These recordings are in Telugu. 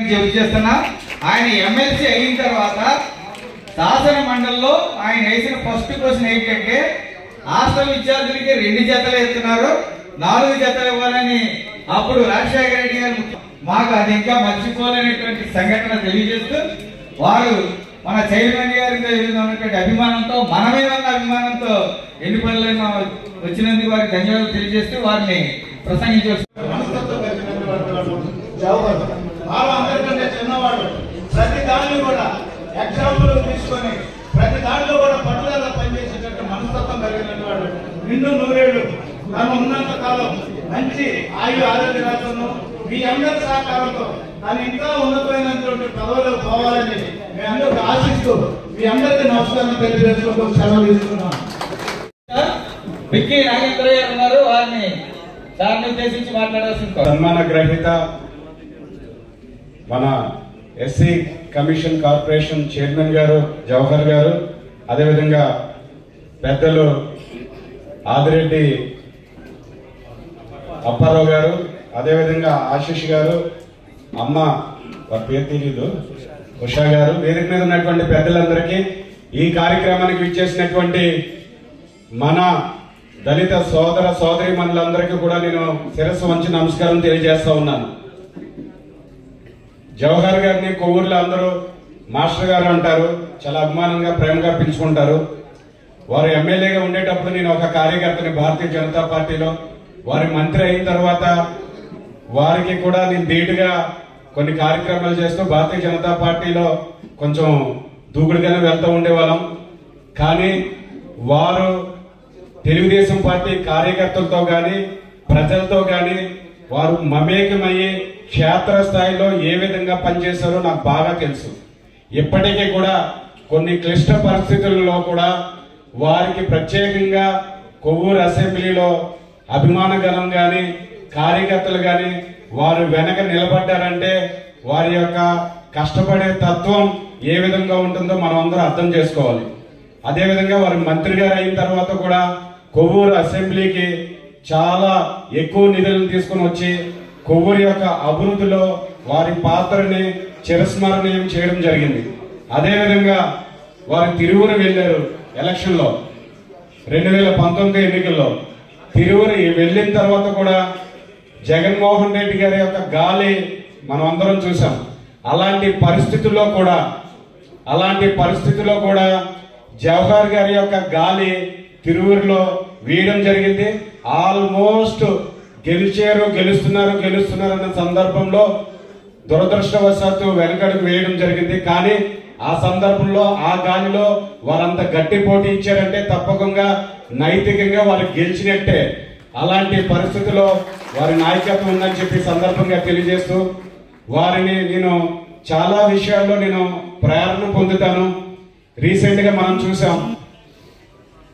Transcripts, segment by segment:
చేస్తున్నా ఆయన ఎమ్మెల్సీ అయిన తర్వాత శాసన మండలిలో ఆయన వేసిన ఫస్ట్ క్వశ్చన్ ఏంటంటే హాస్టల్ విద్యార్థులకి 2 జతలు ఇస్తున్నారు 4 జతలు ఇవ్వాలని అప్పుడు రాజశేఖర రెడ్డి గారు మాకు అది ఇంకా మర్చిపోలేనటువంటి సంఘటన తెలియజేస్తూ వారు మన చైర్మన్ గారి ఉన్నటువంటి అభిమానంతో మన మీద ఉన్న అభిమానంతో ఎన్నికల్లో వచ్చినందుకు వారికి ధన్యవాదాలు తెలియజేస్తూ వారిని ప్రసంగించవచ్చు. అందరికంటే చిన్నవాడు ప్రతి దాన్ని కూడా ఎగ్జాంపుల్ తీసుకొని ప్రతి దాంట్లో కూడా పట్టుదల పనిచేసేటట్టు మనస్తత్వం కలిగిన వాడు నిండు నూరేళ్లు తను ఉన్నంత కాలం మంచి ఆరోగ్యాలతో మీ అందరి సహకారంతో తను ఇంకా ఉన్నతమైనటువంటి పదవులకు పోవాలని మీ అందరికి ఆశిస్తూ మీ అందరికీ నమస్కారం తెలియజేసుకుంటూ సెలవు తీసుకున్నాం. విక్కీ నాగేంద్ర గారు ఉన్నారు, వారిని సార్ని ఉద్దేశించి మాట్లాడాల్సింది. సన్మాన గ్రహీత మన ఎస్సీ కమిషన్ కార్పొరేషన్ చైర్మన్ గారు జవహర్ గారు, అదేవిధంగా పెద్దలు ఆదిరెడ్డి అప్పారావు గారు, అదేవిధంగా ఆశీష్ గారు, అమ్మ వారి పేరు తెలీదు ఉషా గారు, వేదిక మీద ఉన్నటువంటి పెద్దలందరికీ, ఈ కార్యక్రమానికి విచ్చేసినటువంటి మన దళిత సోదర సోదరి మనులందరికీ కూడా నేను శిరస్సు వంచి నమస్కారం తెలియజేస్తా ఉన్నాను. జవహర్ గారిని కొవ్వూరులో అందరూ మాస్టర్ గారు అంటారు, చాలా అభిమానంగా ప్రేమగా పిలుచుకుంటారు. వారు ఎమ్మెల్యేగా ఉండేటప్పుడు నేను ఒక కార్యకర్తని భారతీయ జనతా పార్టీలో, వారి మంత్రి అయిన తర్వాత వారికి కూడా నేను ధీటుగా కొన్ని కార్యక్రమాలు చేస్తూ భారతీయ జనతా పార్టీలో కొంచెం దూకుడుగానే వెళ్తూ ఉండేవాళ్ళం. కానీ వారు తెలుగుదేశం పార్టీ కార్యకర్తలతో గాని ప్రజలతో గాని వారు మమేకమయ్యి క్షేత్రస్థాయిలో ఏ విధంగా పనిచేశారో నాకు బాగా తెలుసు. ఇప్పటికీ కూడా కొన్ని క్లిష్ట పరిస్థితుల్లో కూడా వారికి ప్రత్యేకంగా కొవ్వూరు అసెంబ్లీలో అభిమాన గణం గాని కార్యకర్తలు గాని వారు వెనక నిలబడ్డారంటే వారి యొక్క కష్టపడే తత్వం ఏ విధంగా ఉంటుందో మనం అందరూ అర్థం చేసుకోవాలి. అదేవిధంగా వారు మంత్రి గారు అయిన తర్వాత కూడా కొవ్వూరు అసెంబ్లీకి చాలా ఎక్కువ నిధులను తీసుకుని వచ్చి కొవ్వూరు యొక్క అభివృద్ధిలో వారి పాత్రని చిరస్మరణీయం చేయడం జరిగింది. అదేవిధంగా వారు తిరువురు వెళ్లారు ఎలక్షన్ లో 2019 ఎన్నికల్లో. తిరువురు వెళ్ళిన తర్వాత కూడా జగన్మోహన్ రెడ్డి గారి యొక్క గాలి మనం అందరం చూసాం. అలాంటి పరిస్థితుల్లో కూడా జవహర్ గారి యొక్క గాలి తిరువురులో వేయడం జరిగింది. ఆల్మోస్ట్ గెలుస్తున్నారు అన్న సందర్భంలో దురదృష్టవశాత్తు వెనకడుగు వేయడం జరిగింది. కానీ ఆ సందర్భంలో ఆ గాలిలో వారంత గట్టి పోటీ ఇచ్చారంటే తప్పకుండా నైతికంగా వారు గెలిచినట్టే. అలాంటి పరిస్థితుల్లో వారి నాయకత్వం ఉందని చెప్పి సందర్భంగా తెలియజేస్తూ వారిని నేను చాలా విషయాల్లో నేను ప్రేరణ పొందుతాను. రీసెంట్ గా మనం చూసాం,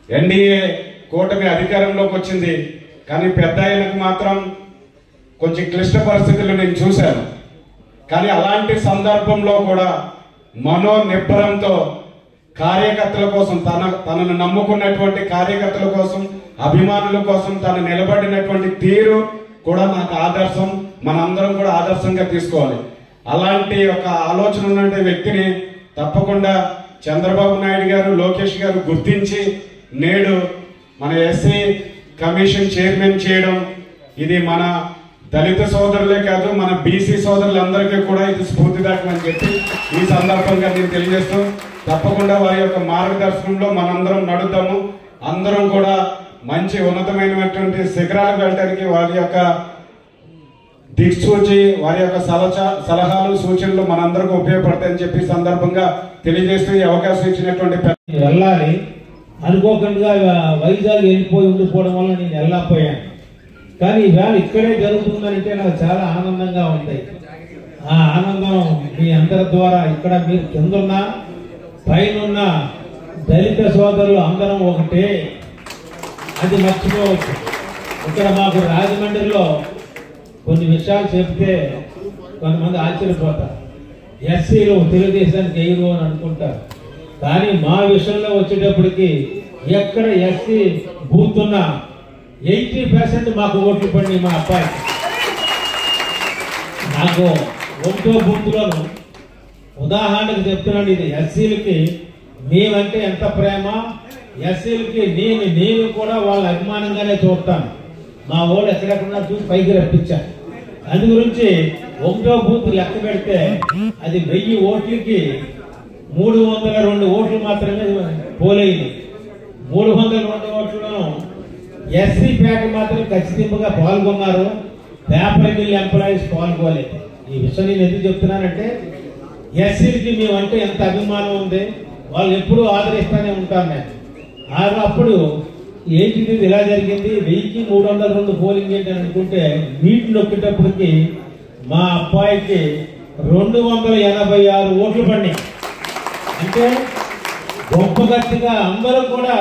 ఎన్డీఏ కూటమి అధికారంలోకి వచ్చింది. కానీ పెద్ద ఆయనకు మాత్రం కొంచెం క్లిష్ట పరిస్థితులు నేను చూశాను. కానీ అలాంటి సందర్భంలో కూడా మనోనిబ్బరంతో కార్యకర్తల కోసం తనను నమ్ముకున్నటువంటి కార్యకర్తల కోసం అభిమానుల కోసం తను నిలబడినటువంటి తీరు కూడా నాకు ఆదర్శం. మనందరం కూడా ఆదర్శంగా తీసుకోవాలి. అలాంటి ఒక ఆలోచన ఉన్న వ్యక్తిని తప్పకుండా చంద్రబాబు నాయుడు గారు లోకేష్ గారు గుర్తించి నేడు మన ఎస్సీ కమిషన్ చైర్మన్ చేయడం, ఇది మన దళిత సోదరులే కాదు మన బీసీ సోదరులందరికీ కూడా ఇది స్ఫూర్తిదాయకమని చెప్పి ఈ సందర్భంగా నేను తెలియజేస్తూ తప్పకుండా వారి యొక్క మార్గదర్శనంలో మనందరం నడుద్దాము. అందరం కూడా మంచి ఉన్నతమైనటువంటి శిఖరాలకు వెళ్ళడానికి వారి యొక్క దిక్సూచి వారి యొక్క సలహాలు సూచనలు మనందరికీ ఉపయోగపడతాయని చెప్పి సందర్భంగా తెలియజేస్తూ ఈ అవకాశం ఇచ్చినటువంటి వెళ్ళాలి అనుకోకుండా వైజాగ్ వెళ్ళిపోయి ఉండిపోవడం వల్ల నేను వెళ్ళకపోయాను. కానీ ఈవేళ ఇక్కడే జరుగుతుందంటే నాకు చాలా ఆనందంగా ఉంటాయి. ఆ ఆనందం మీ అందరి ద్వారా ఇక్కడ మీరు కిందున్నా పైన దళిత సోదరులు అందరం ఒకటే, అది మర్చిపోవచ్చు. ఇక్కడ మాకు రాజమండ్రిలో కొన్ని విషయాలు చెప్తే కొంతమంది ఆశ్చర్యపోతారు. ఎస్సీలు తెలుగుదేశానికి ఎయ్యరు అని అనుకుంటారు. కానీ మా విషయంలో వచ్చేటప్పటికి ఎక్కడ ఎస్సీ బూత్ ఉన్నా 80% మాకు ఓట్లు పడి మా అబ్బాయి నాకు ఒకటో బూత్లోను ఉదాహరణకు చెప్తున్నాను, ఇది ఎస్సీలకి మేమంటే ఎంత ప్రేమ, ఎస్సీలకి నేను కూడా వాళ్ళ అభిమానంగానే చూస్తాను. మా వాళ్ళు ఎక్కడెక్కడ చూసి పైకి రప్పించాను. అందు గురించి ఒకటో బూత్ లెక్క పెడితే అది 1000 ఓట్లకి 302 ఓట్లు మాత్రమే పోలేదు. 302 ఓట్లను ఎస్సీ ప్యాక్ మాత్రం ఖచ్చితంగా పాల్గొన్నారు. పేపర్ మిల్ ఎంప్లాయీస్ పాల్గొలేదు. ఈ విషయం నేను ఎందుకు చెప్తున్నానంటే ఎస్సీలకి మేమంటే ఎంత అభిమానం ఉంది, వాళ్ళు ఎప్పుడూ ఆదరిస్తూనే ఉంటాను నేను. అప్పుడు ఏంటిది ఇలా జరిగింది, 1302 పోలింగ్ ఏంటి అని అనుకుంటే నీటి నొక్కేటప్పటికి మా అబ్బాయికి 286 ఓట్లు పడినాయి. అంటే గొప్ప గట్టిగా అందరూ కూడా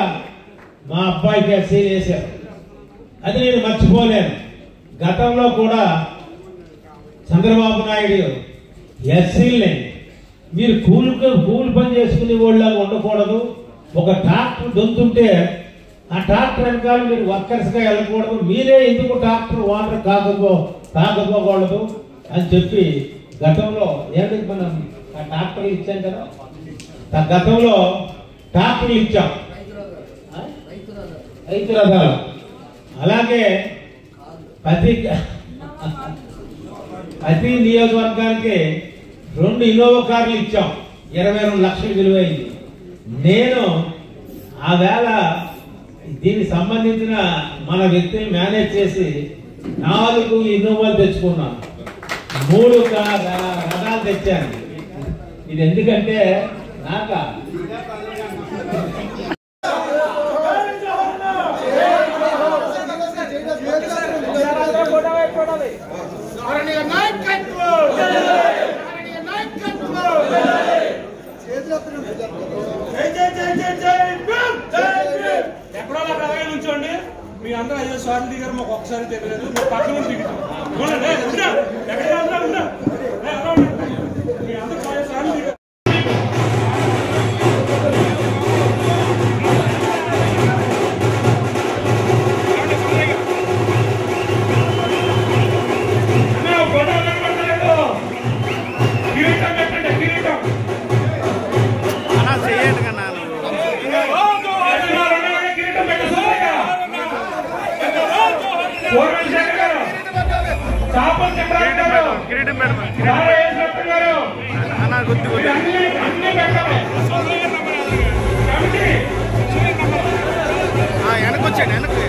మా అబ్బాయికి ఎస్సీలు వేశారు. అది నేను మర్చిపోలేను. గతంలో కూడా చంద్రబాబు నాయుడు ఎస్సీలని మీరు కూలి పని చేసుకునే వాళ్ళగా ఉండకూడదు, ఒక ట్రాక్టర్ దొంతుంటే ఆ ట్రాక్టర్ వెనకాల మీరు వర్కర్స్గా వెళ్ళకూడదు, మీరే ఎందుకు ట్రాక్టర్ ఓనర్ కాకపోకూడదు అని చెప్పి గతంలో ఏంటి మనం ఆ ట్రాక్టర్లు ఇచ్చాం కదా, గతంలో ట్రాక్టర్లు ఇచ్చాం, రైతు రథాలు. అలాగే ప్రతి నియోజకవర్గానికి 2 ఇన్నోవా కార్లు ఇచ్చాం, 22 లక్షలు విలువైంది. నేను ఆ వేళ దీనికి సంబంధించిన మన వ్యక్తిని మేనేజ్ చేసి 4 ఇన్నోవాలు తెచ్చుకున్నాను, 3 రథాలు తెచ్చాను. ఇది ఎందుకంటే నాక ఎక్కడో అలాగే నుంచోండి. మీ అందరూ అయ్యో స్వామి గారు మాకు ఒకసారి తెలియదు, మీరు పక్కన దిగుతాం. మీ అందరూ స్వామి దిగారు. వెనకొచ్చాడు వెనక్కి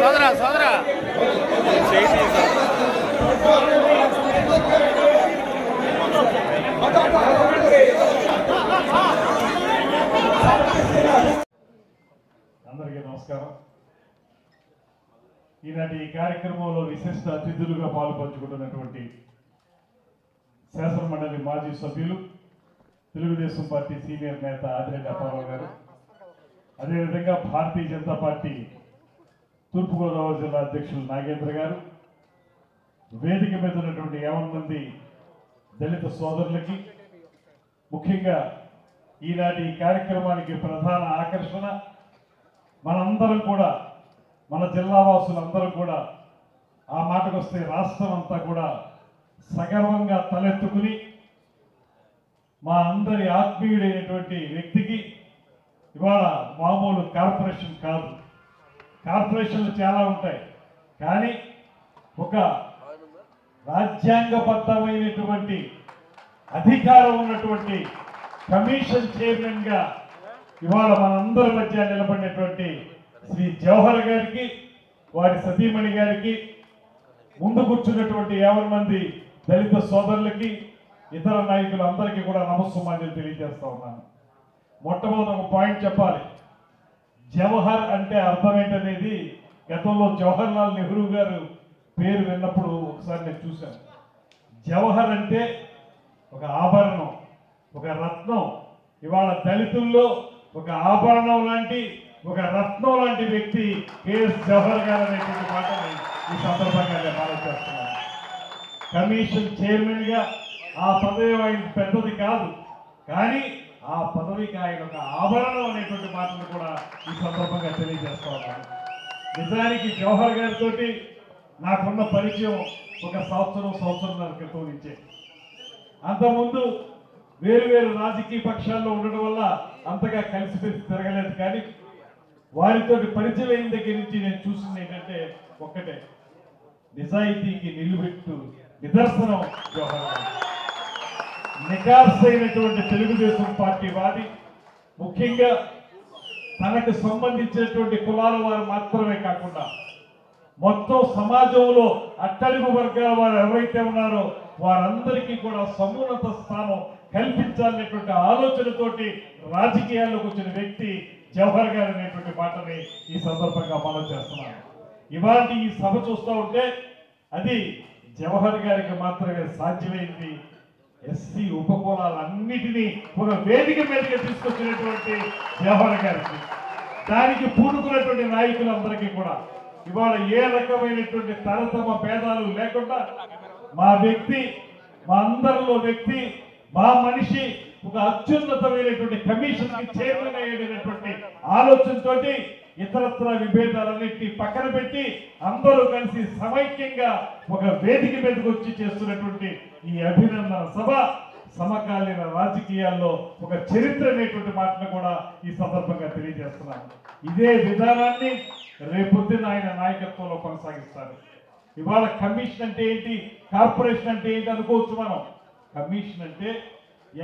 సోదరా అందరికీ నమస్కారం. ఈనాటి ఈ కార్యక్రమంలో విశిష్ట అతిథులుగా పాల్పంచుకుంటున్నటువంటి శాసన మండలి మాజీ సభ్యులు, తెలుగుదేశం పార్టీ సీనియర్ నేత ఆదిరెడ్డి అప్పారావు గారు, అదేవిధంగా భారతీయ జనతా పార్టీ తూర్పుగోదావరి జిల్లా అధ్యక్షులు నాగేంద్ర గారు, వేదిక మీద ఉన్నటువంటి 50 మంది దళిత సోదరులకి, ముఖ్యంగా ఈనాటి ఈ కార్యక్రమానికి ప్రధాన ఆకర్షణ మనందరం కూడా, మన జిల్లా వాసులందరం కూడా, ఆ మాటకు వస్తే రాష్ట్రం అంతా కూడా సగర్వంగా తలెత్తుకుని మా అందరి ఆత్మీయుడైనటువంటి వ్యక్తికి ఇవాళ మామూలు కార్పొరేషన్ కాదు, కార్పొరేషన్లు చాలా ఉంటాయి, కానీ ఒక రాజ్యాంగబద్ధమైనటువంటి అధికారం ఉన్నటువంటి కమిషన్ చైర్మన్ గా ఇవాళ మనందరి మధ్య నిలబడినటువంటి శ్రీ జవహర్ గారికి, వారి సతీమణి గారికి, ముందు కూర్చున్నటువంటి 50 మంది దళిత సోదరులకి, ఇతర నాయకులందరికీ కూడా నమస్సుమాన్యులు తెలియజేస్తా ఉన్నాను. మొట్టమొదటి ఒక పాయింట్ చెప్పాలి. జవహర్ అంటే అర్థం ఏంటనేది గతంలో జవహర్ లాల్ నెహ్రూ గారు పేరు విన్నప్పుడు ఒకసారి నేను చూశాను. జవహర్ అంటే ఒక ఆభరణం, ఒక రత్నం. ఇవాళ దళితుల్లో ఒక ఆభరణం లాంటి, ఒక రత్నం లాంటి వ్యక్తి కేఎస్ జవహర్ గారు అనేటువంటి మాటని ఈ సందర్భంగా నేను మనం చేస్తున్నాను. కమిషన్ చైర్మన్ గా ఆ పదవి ఆయన పెద్దది కాదు, కానీ ఆ పదవికి ఆయన ఒక ఆభరణం అనేటువంటి మాటను కూడా ఈ సందర్భంగా తెలియజేస్తా ఉన్నాను. నిజానికి జవహర్ గారితో నాకున్న పరిచయం ఒక సంవత్సరంన్నర క్రితం నుంచే. అంతకుముందు వేరు రాజకీయ పక్షాల్లో ఉండడం వల్ల అంతగా కలిసిపెట్టి తిరగలేదు, కానీ వారితో పరిచయం అయిన దగ్గర నుంచి నేను చూసింది ఏంటంటే ఒక్కటే, నిజాయితీకి నిలువెట్టు నిదర్శనం జవహర్ గారు. నికార్సైనటువంటి తెలుగుదేశం పార్టీ వాది, ముఖ్యంగా తనకు సంబంధించినటువంటి కులాల వారు మాత్రమే కాకుండా మొత్తం సమాజంలో అట్టడుగు వర్గాల వారు ఎవరైతే ఉన్నారో వారందరికీ కూడా సమున్నత స్థానం కల్పించాలనేటువంటి ఆలోచనతోటి రాజకీయాల్లోకి వచ్చిన వ్యక్తి జవహర్ గారు అనేటువంటి మాటని ఈ సందర్భంగా మనం చేస్తున్నాను. ఇవాళ ఈ సభ చూస్తూ ఉంటే అది జవహర్ గారికి మాత్రమే సాధ్యమైంది. ఎస్సీ ఉపకులాలన్నిటినీ ఒక వేదిక మీదకి తీసుకొచ్చినటువంటి జవహర్ గారికి, దానికి పూనుకున్నటువంటి నాయకులందరికీ కూడా ఇవాళ ఏ రకమైనటువంటి తరతమ భేదాలు లేకుండా మా వ్యక్తి, మా అందరిలో వ్యక్తి, మా మనిషి ఒక అత్యున్నతమైనటువంటి కమిషన్ కి చైర్మన్ అయ్యేటటువంటి ఆలోచనతో ఇతరత్ర విభేదాలన్నింటినీ పక్కన పెట్టి అందరూ కలిసి సమైక్యంగా ఒక వేదిక మీదకి వచ్చి చేస్తున్నటువంటి ఈ అభినందన సభ సమకాలీన రాజకీయాల్లో ఒక చరిత్ర అనేటువంటి మాటను కూడా ఈ సందర్భంగా తెలియజేస్తున్నాను. ఇదే విధానాన్ని రేపొద్దున ఆయన నాయకత్వంలో కొనసాగిస్తారు. ఇవాళ కమిషన్ అంటే ఏంటి, కార్పొరేషన్ అంటే ఏంటి అనుకోవచ్చు మనం. కమిషన్ అంటే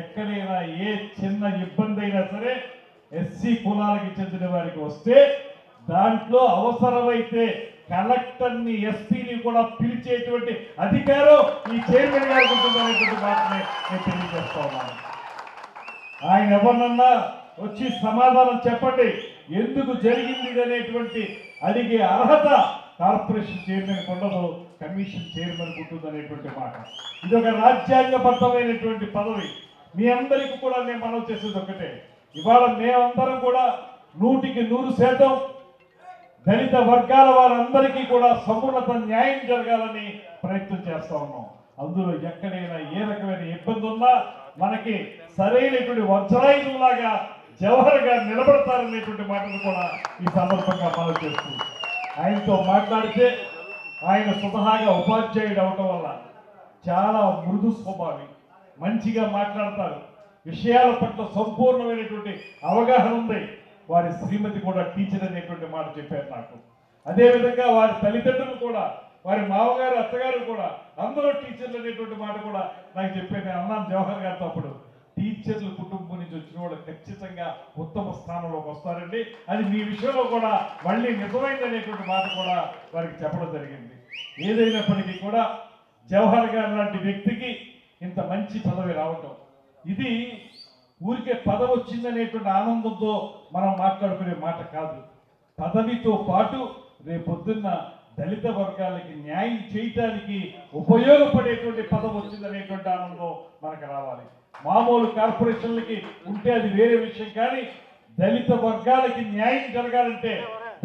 ఎక్కడైనా ఏ చిన్న ఇబ్బంది అయినా సరే ఎస్సీ కులాలకి చెందిన వారికి వస్తే దాంట్లో అవసరమైతే కలెక్టర్ని, ఎస్పీని కూడా పిలిచేటువంటి అధికారం ఈ చైర్మన్ గారికి ఉంటుందనేటువంటి మాటని నేను తెలియజేస్తా ఉన్నాను. ఆయన ఎవరినన్నా వచ్చి సమాధానం చెప్పండి, ఎందుకు జరిగింది అనేటువంటి అడిగే అర్హత కార్పొరేషన్ చైర్మన్ ఉండదు, కమిషన్ చైర్మన్ ఉంటుందనేటువంటి మాట. ఇది ఒక రాజ్యాంగబద్ధమైనటువంటి పదవి. మీ అందరికీ కూడా నేను మనం చేసేది ఒకటే, ఇవాళ మేమందరం కూడా 100% దళిత వర్గాల వారందరికీ కూడా సమున్నత న్యాయం జరగాలని ప్రయత్నం చేస్తా ఉన్నాం. అందులో ఎక్కడైనా ఏ రకమైన ఇబ్బంది ఉన్నా మనకి సరైనటువంటి వజ్రాయుధంలాగా జవహర్ గారు నిలబడతారనేటువంటి మాటను కూడా ఈ సందర్భంగా మనం చేస్తుంది. ఆయనతో మాట్లాడితే ఆయన స్వతహాగా ఉపాధ్యాయుడు అవటం వల్ల చాలా మృదు స్వభావి, మంచిగా మాట్లాడతారు, విషయాల పట్ల సంపూర్ణమైనటువంటి అవగాహన ఉంది. వారి శ్రీమతి కూడా టీచర్ అనేటువంటి మాట చెప్పారు నాకు. అదేవిధంగా వారి తల్లిదండ్రులు కూడా, వారి మామగారు, అత్తగారు కూడా అందరూ టీచర్లు అనేటువంటి మాట కూడా నాకు చెప్పారు. నేను అన్నాను జవహర్ గారితో అప్పుడు, టీచర్లు కుటుంబం నుంచి వచ్చిన వాళ్ళు ఖచ్చితంగా ఉత్తమ స్థానంలోకి వస్తారండి, అది మీ విషయంలో కూడా మళ్ళీ నిజమైందనేటువంటి మాట కూడా వారికి చెప్పడం జరిగింది. ఏదైనప్పటికీ కూడా జవహర్ గారు లాంటి వ్యక్తికి ఇంత మంచి పదవి రావటం, ఇది ఊరికే పదవి వచ్చిందనేటువంటి ఆనందంతో మనం మాట్లాడుకునే మాట కాదు. పదవితో పాటు రేపొద్దున్న దళిత వర్గాలకి న్యాయం చేయటానికి ఉపయోగపడేటువంటి పదవి వచ్చిందనేటువంటి ఆనందం మనకు రావాలి. మామూలు కార్పొరేషన్లకి ఉంటే అది వేరే విషయం, కానీ దళిత వర్గాలకి న్యాయం జరగాలంటే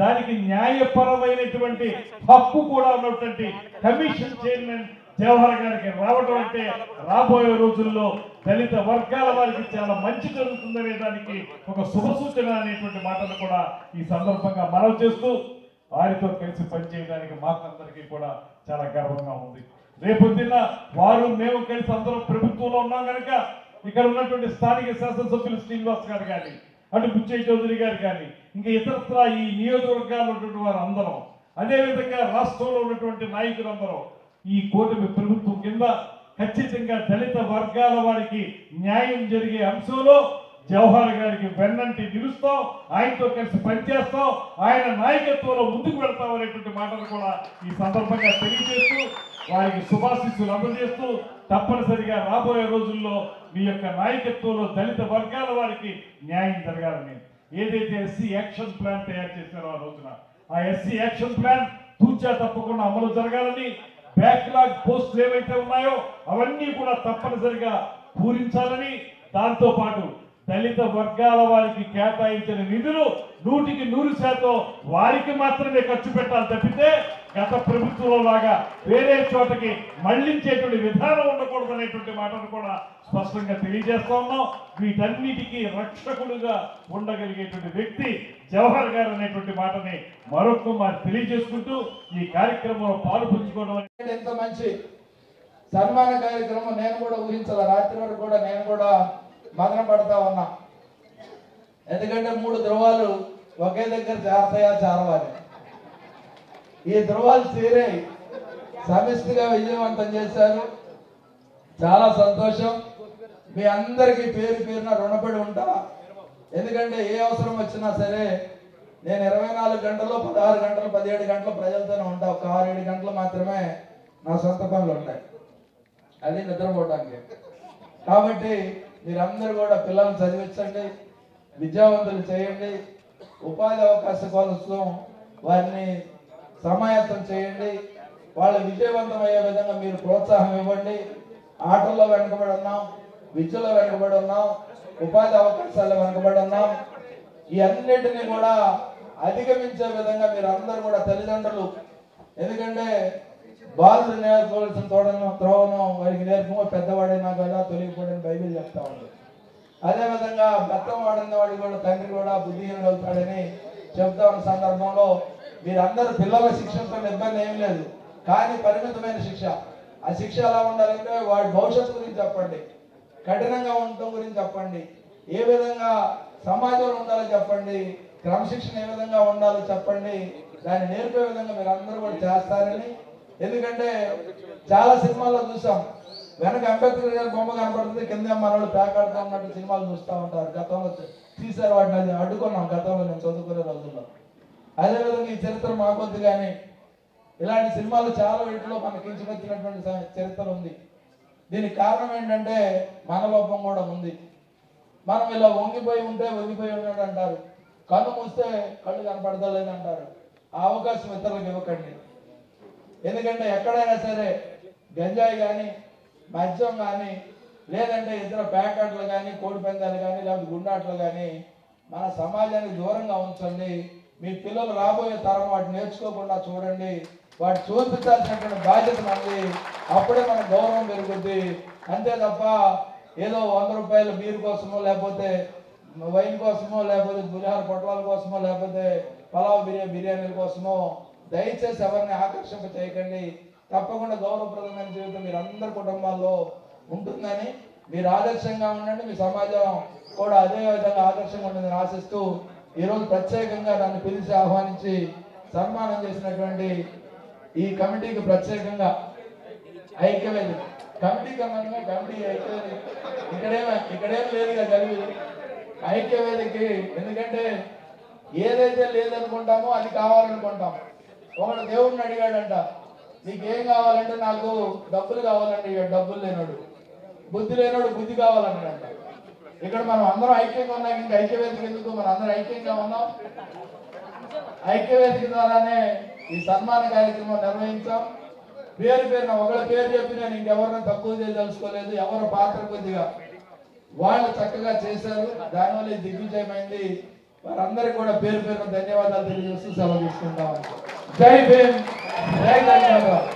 దానికి న్యాయపరమైనటువంటి హక్కు కూడా ఉన్నటువంటి కమిషన్ చైర్మన్ జవహర్ గారికి రావడం అంటే రాబోయే రోజుల్లో దళిత వర్గాల వారికి చాలా మంచి జరుగుతుందనే దానికి ఒక శుభ సూచన అనేటువంటి మాటలు కూడా ఈ సందర్భంగా మనవి చేస్తూ, వారితో కలిసి పనిచేయడానికి మాకందరికీ కూడా చాలా గర్వంగా ఉంది. రేపొద్దున వారు మేము కలిసి అందరం ప్రభుత్వంలో ఉన్నాం కనుక ఇక్కడ ఉన్నటువంటి స్థానిక శాసనసభ్యులు శ్రీనివాస్ గారు కానీ, అటు బుచ్చయ్య చౌదరి గారు కానీ, ఇంకా ఇతరత్ర ఈ నియోజకవర్గాల్లో ఉన్నటువంటి వారు అందరం, అదేవిధంగా రాష్ట్రంలో ఉన్నటువంటి నాయకులందరూ ఈ కూటమి ప్రభుత్వం కింద ఖచ్చితంగా దళిత వర్గాల వారికి న్యాయం జరిగే అంశంలో జవహర్ గారికి వెన్నంటి నిలుస్తాం, ఆయనతో కలిసి పనిచేస్తాం, ఆయన నాయకత్వంలో ముందుకు వెళ్తాం అనేటువంటి మాటలు కూడా ఈ సందర్భంగా తెలియజేస్తూ, వారికి శుభాశీస్సులు అందజేస్తూ, తప్పనిసరిగా రాబోయే రోజుల్లో మీ యొక్క నాయకత్వంలో దళిత వర్గాల వారికి న్యాయం జరగాలని ఏదైతే ఎస్సీ యాక్షన్ ప్లాన్ తయారు చేశారో ఆ రోజున ఆ ఎస్సీ యాక్షన్ ప్లాన్ తూచా తప్పకుండా అమలు జరగాలని, బ్యాక్లాగ్ పోస్టులు ఏవైతే ఉన్నాయో అవన్నీ కూడా తప్పనిసరిగా పూరించాలని, దాంతో పాటు దళిత వర్గాల వారికి కేటాయించిన నిధులు 100% వారికి మాత్రమే ఖర్చు పెట్టాలి తప్పితే గత ప్రభుత్వంలో లాగా వేరే చోటకి మళ్లించేటువంటి విధానం ఉండకూడదు అనేటువంటి మాటను కూడా స్పష్టంగా తెలియజేస్తా ఉన్నాం. వీటన్నిటికీ రక్షకుడుగా ఉండగలిగేటువంటి వ్యక్తి జవహర్ గారు అనేటువంటి మాటని మరొక మారు తెలియజేసుకుంటూ ఈ కార్యక్రమంలో పాలు పంచుకోవడం ఎంత మంచి సన్మాన కార్యక్రమం నేను కూడా ఊహించాల. రాత్రి వరకు కూడా నేను కూడా మదన పడతా ఉన్నా. ఎందుకంటే 3 ధ్రువాలు ఒకే దగ్గర చేరతాయా చేరవాలి. ఈ ధ్రువాలు చేరే సమిష్టిగా విజయవంతం చేశారు. చాలా సంతోషం. మీ అందరికీ పేరు పేరున రుణపడి ఉంటా. ఎందుకంటే ఏ అవసరం వచ్చినా సరే నేను 24 గంటలు 16 గంటలు 17 గంటలు ప్రజలతోనే ఉంటా. ఒక 6-7 గంటలు మాత్రమే నా సొంత పనులు ఉంటాయి, అది నిద్రపోవడానికి. కాబట్టి మీరందరూ కూడా పిల్లల్ని చదివించండి, విద్యావంతులు చేయండి, ఉపాధి అవకాశం కోసం వారిని సమాయత్తం చేయండి, వాళ్ళు విజయవంతం అయ్యే విధంగా మీరు ప్రోత్సాహం ఇవ్వండి. ఆటల్లో వెనుకబడి ఉన్నాం, విద్యలో వెనుకబడి ఉన్నాం, ఉపాధి అవకాశాలు వెనుకబడి ఉన్నాం. ఈ అన్నిటినీ కూడా అధిగమించే విధంగా మీరు అందరూ కూడా తల్లిదండ్రులు, ఎందుకంటే బాలుడు నేర్చుకోవాల్సిన త్రోవను వారికి నేర్పము, పెద్దవాడైనా కదా తొలగిపోడని బైబిల్ చెప్తా ఉంది. అదేవిధంగా బెత్తం వాడిన వాడికి కూడా తండ్రి కూడా బుద్ధిహీనుడు అవుతాడని చెప్తా ఉన్న సందర్భంలో మీరందరూ పిల్లల శిక్షణతో ఇబ్బంది ఏం లేదు, కానీ పరిమితమైన శిక్ష. ఆ శిక్ష ఎలా ఉండాలంటే వాడి భవిష్యత్తు గురించి చెప్పండి, కఠినంగా ఉండటం గురించి చెప్పండి, ఏ విధంగా సమాజంలో ఉండాలో చెప్పండి, క్రమశిక్షణ ఏ విధంగా ఉండాలో చెప్పండి. దాన్ని నేర్పే విధంగా మీరు అందరూ కూడా చేస్తారని. ఎందుకంటే చాలా సినిమాల్లో చూసాం, వెనక అంబేద్కర్ గారి బొమ్మ కనపడుతుంది, కింద మనోళ్ళు పేకాడుతూ ఉన్నట్టు సినిమాలు చూస్తూ ఉంటారు. గతంలో తీశారు, వాటిని అది అడ్డుకున్నాం గతంలో నేను చదువుకునే రోజుల్లో. అదేవిధంగా ఈ చరిత్ర మాకొద్దు, కానీ ఇలాంటి సినిమాలు చాలా వీటిలో మనకి కించకొచ్చినటువంటి చరిత్ర ఉంది. దీనికి కారణం ఏంటంటే మన లోపం కూడా ఉంది. మనం ఇలా వంగిపోయి ఉంటే వంగిపోయి ఉన్నాడు అంటారు, కన్ను మూస్తే కళ్ళు కనపడతా లేదంటారు. ఆ అవకాశం ఇతరులకు ఇవ్వకండి. ఎందుకంటే ఎక్కడైనా సరే గంజాయి కానీ, మద్యం కానీ, లేదంటే ఇతర ప్యాకెట్లు కానీ, కోడి పందాలు కానీ, లేకపోతే గుండాట్లు కానీ మన సమాజానికి దూరంగా ఉంచండి. మీ పిల్లలు రాబోయే తరం వాటిని నేర్చుకోకుండా చూడండి, వాటి చూపించాల్సినటువంటి బాధ్యత మనది. అప్పుడే మన గౌరవం పెరుగుద్ది. అంతే తప్ప ఏదో 100 రూపాయల బీర్ కోసమో, లేకపోతే వైన్ కోసమో, లేకపోతే పులిహార పొట్లాల కోసమో, లేకపోతే పలావ్ బిర్యానీల కోసమో దయచేసి ఎవరిని ఆకర్షింప చేయకండి. తప్పకుండా గౌరవప్రదమైన జీవితం మీరు అందరి కుటుంబాల్లో ఉంటుందని మీరు ఆదర్శంగా ఉండండి. మీ సమాజం కూడా అదే విధంగా ఆదర్శంగా ఉంటుందని ఆశిస్తూ ఈరోజు ప్రత్యేకంగా నన్ను పిలిచి ఆహ్వానించి సన్మానం చేసినటువంటి ఈ కమిటీకి ప్రత్యేకంగా ఐక్యవేది కమిటీ ఐక్యవేది ఇక్కడేం లేదుగా కలిగి ఐక్యవేదికి. ఎందుకంటే ఏదైతే లేదనుకుంటామో అది కావాలనుకుంటాం. ఒకడు దేవుడిని అడిగాడంట, నీకేం కావాలంటే నాకు డబ్బులు కావాలంటే డబ్బులు లేనాడు. బుద్ధి లేనోడు బుద్ధి కావాలన్నాడంట. ఇక్కడ మనం అందరం ఐక్యంగా ఉన్నాం. ఇంకా ఐక్యవేదిక ఎందుకు? మనం అందరం ఐక్యంగా ఉన్నాం. ఐక్యవేదిక ద్వారానే ఈ సన్మాన కార్యక్రమం నిర్వహించాం. పేరు పేరున ఒకళ్ళ పేరు చెప్పి నేను ఇంకెవరిని తక్కువ చేయదలుచుకోలేదు. ఎవరి పాత్ర కొద్దిగా వాళ్ళు చక్కగా చేశారు. దానివల్ల దిగ్విజయమైంది. వారందరికీ కూడా పేరు పేరున ధన్యవాదాలు తెలియజేస్తూ సెలవు తీసుకుంటాం. జై భీమ్, జై తెలంగాణ.